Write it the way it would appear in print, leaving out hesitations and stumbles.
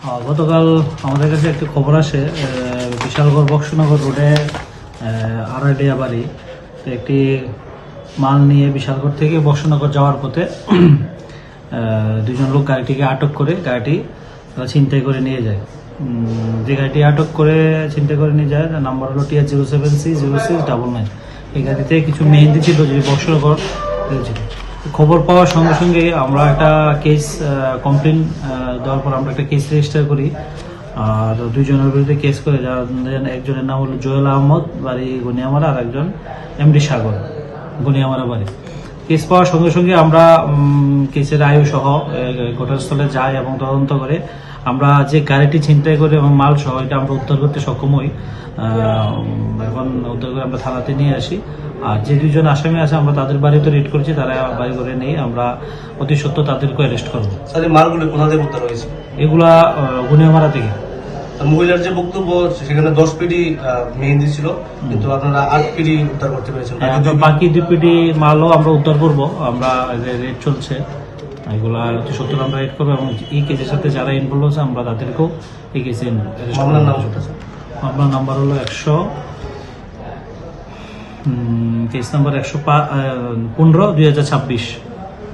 গতকাল আমাদের কাছে একটি খবর আসে বিশালগড় বক্সনগর রোডে আড়াইডিয়া বাড়ি একটি মাল নিয়ে বিশালগড় থেকে বক্সনগর যাওয়ার পথে দুজন লোক গাড়িটিকে আটক করে গাড়িটি ছিনতাই করে নিয়ে যায়। যে গাড়িটি আটক করে ছিনতাই করে নিয়ে যায় তার নাম্বার হলো TR07C0699। এই গাড়িতে কিছু মেহেন্দি ছিল যে বক্সনগর ছিল। খবর পাওয়ার সঙ্গে সঙ্গে আমরা একটা কেস কমপ্লেন দেওয়ার পর আমরা একটা কেস রেজিস্টার করি আর দুইজনের বিরুদ্ধে কেস করে, যার একজনের নাম হলো জোয়েল আহমদ, বাড়ি গনিয়ামারা, আর একজন MD সাগর, গনিয়ামারা বাড়ি। কেস পাওয়ার সঙ্গে সঙ্গে আমরা কেসের আয়ু সহ ঘটনাস্থলে যাই এবং তদন্ত করে আমরা যে গাড়িটি ছিনতাই করে এবং মাল সহ এটা আমরা উদ্ধার করতে সক্ষম হই। এখন উদ্ধার করে আমরা থানাতে নিয়ে আসি। আর যে দুজন আসামি আছে আমরা তাদের বাড়িতে রেড করেছি, তারা বাড়ি করে নেই, আমরা অতি সত্য তাদেরকে অ্যারেস্ট করবো। স্যার, এই মালগুলো কোথা থেকে উদ্ধার হয়েছে? এগুলা গুনিয়ামারা থেকে। মহিলার যে বক্তব্য সেখানে 10 পিডি মেহেন্দি ছিল, কিন্তু আপনারা 8 পিডি উদ্ধার করতে পেরেছেন। বাকি 2 পিডি মালও আমরা উদ্ধার করবো, আমরা রেড চলছে, এগুলা অতি সত্য আমরা রেড করবো এবং এই কেসের সাথে যারা ইনভলভ আছে আমরা তাদেরকেও এই কেসে মামলার নাম মামলার নাম্বার হলো কেস নাম্বার 115/2026।